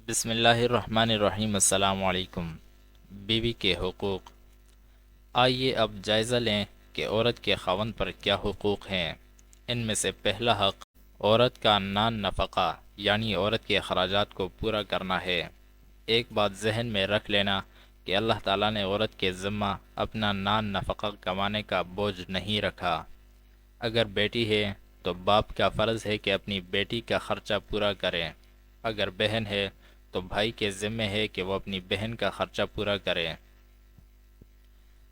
بسم اللہ الرحمن الرحیم۔ السلام علیکم۔ بیوی کے حقوق۔ آئیے اب جائزہ لیں کہ عورت کے خاوند پر کیا حقوق ہیں۔ ان میں سے پہلا حق عورت کا نان نفقہ یعنی عورت کے اخراجات کو پورا کرنا ہے۔ ایک بات ذہن میں رکھ لینا کہ اللہ تعالیٰ نے عورت کے ذمہ اپنا نان نفقہ کمانے کا بوجھ نہیں رکھا۔ اگر بیٹی ہے تو باپ کا فرض ہے کہ اپنی بیٹی کا خرچہ پورا کرے۔ اگر بہن ہے تو بھائی کے ذمہ ہے کہ وہ اپنی بہن کا خرچہ پورا کرے۔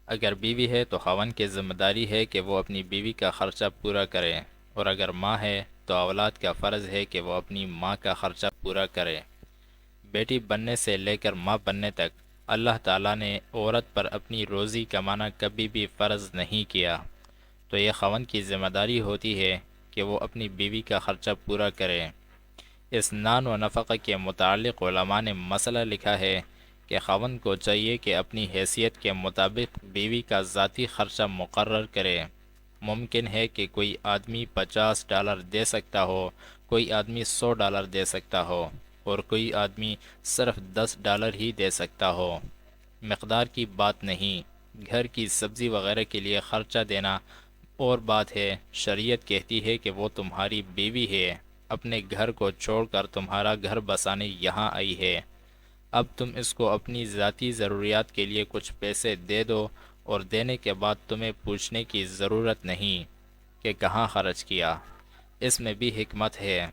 اگر بیوی ہے تو خاوند کی ذمہ داری ہے کہ وہ اپنی بیوی کا خرچہ پورا کرے، اور اگر ماں ہے تو اولاد کا فرض ہے کہ وہ اپنی ماں کا خرچہ پورا کرے۔ بیٹی بننے سے لے کر ماں بننے تک اللہ تعالیٰ نے عورت پر اپنی روزی کمانا کبھی بھی فرض نہیں کیا، تو یہ خاوند کی ذمہ داری ہوتی ہے کہ وہ اپنی بیوی کا خرچہ پورا کرے۔ اس نان و نفقہ کے متعلق علماء نے مسئلہ لکھا ہے کہ خاوند کو چاہیے کہ اپنی حیثیت کے مطابق بیوی کا ذاتی خرچہ مقرر کرے۔ ممکن ہے کہ کوئی آدمی $50 دے سکتا ہو، کوئی آدمی $100 دے سکتا ہو، اور کوئی آدمی صرف $10 ہی دے سکتا ہو۔ مقدار کی بات نہیں، گھر کی سبزی وغیرہ کے لیے خرچہ دینا اور بات ہے۔ شریعت کہتی ہے کہ وہ تمہاری بیوی ہے، اپنے گھر کو چھوڑ کر تمہارا گھر بسانے یہاں آئی ہے۔ اب تم اس کو اپنی ذاتی ضروریات کے لیے کچھ پیسے دے دو، اور دینے کے بعد تمہیں پوچھنے کی ضرورت نہیں کہ کہاں خرچ کیا۔ اس میں بھی حکمت ہے۔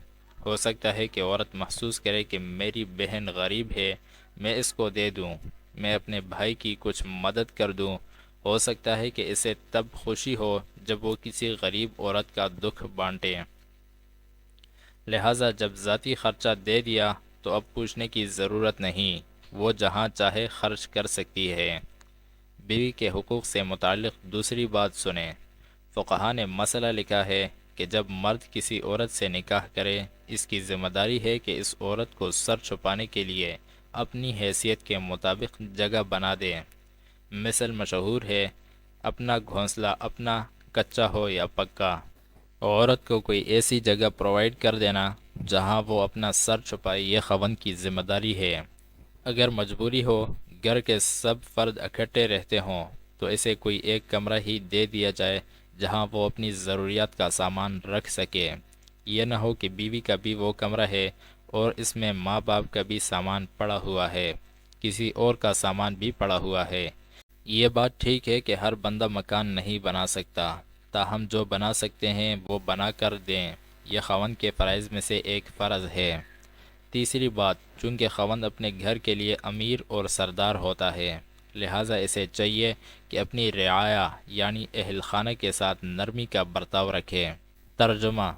ہو سکتا ہے کہ عورت محسوس کرے کہ میری بہن غریب ہے، میں اس کو دے دوں، میں اپنے بھائی کی کچھ مدد کر دوں۔ ہو سکتا ہے کہ اسے تب خوشی ہو جب وہ کسی غریب عورت کا دکھ بانٹے۔ لہٰذا جب ذاتی خرچہ دے دیا تو اب پوچھنے کی ضرورت نہیں، وہ جہاں چاہے خرچ کر سکتی ہے۔ بیوی کے حقوق سے متعلق دوسری بات سنیں۔ فقہا نے مسئلہ لکھا ہے کہ جب مرد کسی عورت سے نکاح کرے، اس کی ذمہ داری ہے کہ اس عورت کو سر چھپانے کے لیے اپنی حیثیت کے مطابق جگہ بنا دے۔ مثل مشہور ہے، اپنا گھونسلہ اپنا کچا ہو یا پکا۔ عورت کو کوئی ایسی جگہ پرووائڈ کر دینا جہاں وہ اپنا سر چھپائے، یہ خاوند کی ذمہ داری ہے۔ اگر مجبوری ہو، گھر کے سب فرد اکٹھے رہتے ہوں، تو اسے کوئی ایک کمرہ ہی دے دیا جائے جہاں وہ اپنی ضروریات کا سامان رکھ سکے۔ یہ نہ ہو کہ بیوی کا بھی وہ کمرہ ہے اور اس میں ماں باپ کا بھی سامان پڑا ہوا ہے، کسی اور کا سامان بھی پڑا ہوا ہے۔ یہ بات ٹھیک ہے کہ ہر بندہ مکان نہیں بنا سکتا، تاہم جو بنا سکتے ہیں وہ بنا کر دیں، یہ خاوند کے فرائض میں سے ایک فرض ہے۔ تیسری بات، چونکہ خاوند اپنے گھر کے لیے امیر اور سردار ہوتا ہے، لہٰذا اسے چاہیے کہ اپنی رعایا یعنی اہل خانہ کے ساتھ نرمی کا برتاؤ رکھے۔ ترجمہ: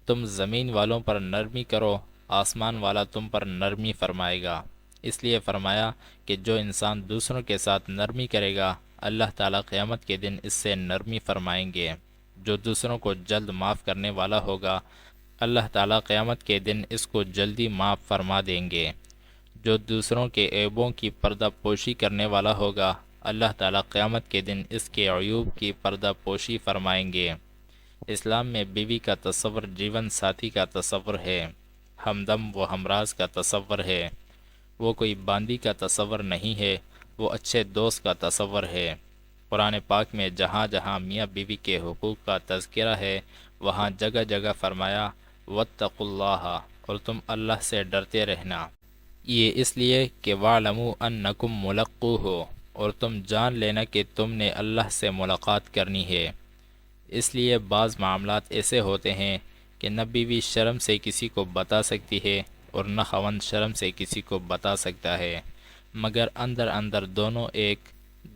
تم زمین والوں پر نرمی کرو، آسمان والا تم پر نرمی فرمائے گا۔ اس لیے فرمایا کہ جو انسان دوسروں کے ساتھ نرمی کرے گا، اللہ تعالیٰ قیامت کے دن اس سے نرمی فرمائیں گے۔ جو دوسروں کو جلد معاف کرنے والا ہوگا، اللہ تعالیٰ قیامت کے دن اس کو جلدی معاف فرما دیں گے۔ جو دوسروں کے عیبوں کی پردہ پوشی کرنے والا ہوگا، اللہ تعالیٰ قیامت کے دن اس کے عیوب کی پردہ پوشی فرمائیں گے۔ اسلام میں بیوی کا تصور جیون ساتھی کا تصور ہے، ہمدم و ہمراز کا تصور ہے۔ وہ کوئی باندی کا تصور نہیں ہے، وہ اچھے دوست کا تصور ہے۔ قرآن پاک میں جہاں جہاں میاں بیوی کے حقوق کا تذکرہ ہے، وہاں جگہ جگہ فرمایا واتقوا اللہ، اور تم اللہ سے ڈرتے رہنا۔ یہ اس لیے کہ وَاعْلَمُوا أَنَّكُمْ مُلَقُّوهُ، اور تم جان لینا کہ تم نے اللہ سے ملاقات کرنی ہے۔ اس لیے بعض معاملات ایسے ہوتے ہیں کہ نہ بیوی شرم سے کسی کو بتا سکتی ہے اور نہ خاوند شرم سے کسی کو بتا سکتا ہے، مگر اندر اندر دونوں ایک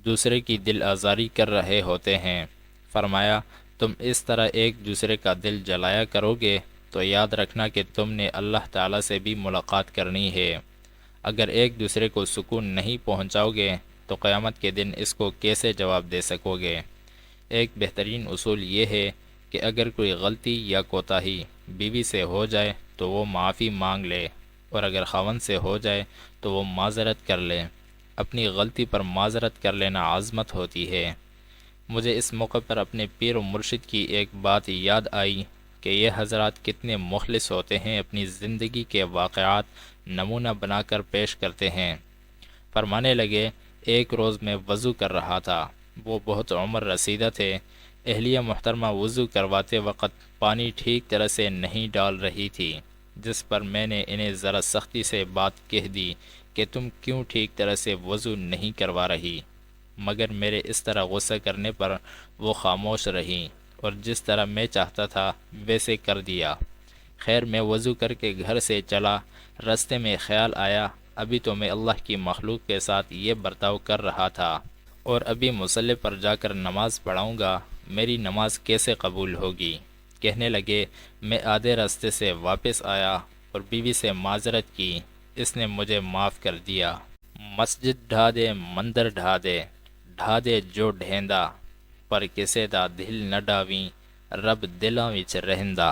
دوسرے کی دل آزاری کر رہے ہوتے ہیں۔ فرمایا تم اس طرح ایک دوسرے کا دل جلایا کرو گے تو یاد رکھنا کہ تم نے اللہ تعالیٰ سے بھی ملاقات کرنی ہے۔ اگر ایک دوسرے کو سکون نہیں پہنچاؤ گے تو قیامت کے دن اس کو کیسے جواب دے سکو گے؟ ایک بہترین اصول یہ ہے کہ اگر کوئی غلطی یا کوتاہی بیوی سے ہو جائے تو وہ معافی مانگ لے، اور اگر خاوند سے ہو جائے تو وہ معذرت کر لے۔ اپنی غلطی پر معذرت کر لینا عظمت ہوتی ہے۔ مجھے اس موقع پر اپنے پیر و مرشد کی ایک بات یاد آئی کہ یہ حضرات کتنے مخلص ہوتے ہیں، اپنی زندگی کے واقعات نمونہ بنا کر پیش کرتے ہیں۔ فرمانے لگے، ایک روز میں وضو کر رہا تھا، وہ بہت عمر رسیدہ تھے، اہلیہ محترمہ وضو کرواتے وقت پانی ٹھیک طرح سے نہیں ڈال رہی تھی، جس پر میں نے انہیں ذرا سختی سے بات کہہ دی کہ تم کیوں ٹھیک طرح سے وضو نہیں کروا رہی، مگر میرے اس طرح غصہ کرنے پر وہ خاموش رہیں اور جس طرح میں چاہتا تھا ویسے کر دیا۔ خیر میں وضو کر کے گھر سے چلا، راستے میں خیال آیا ابھی تو میں اللہ کی مخلوق کے ساتھ یہ برتاؤ کر رہا تھا اور ابھی مصلی پر جا کر نماز پڑھاؤں گا، میری نماز کیسے قبول ہوگی؟ کہنے لگے، میں آدھے راستے سے واپس آیا اور بیوی سے معذرت کی، اس نے مجھے معاف کر دیا۔ مسجد ڈھا دے مندر ڈھا دے جو ڈھیندا، پر کسے دا دل نہ ڈاویں، رب دلاں وچ رہندا۔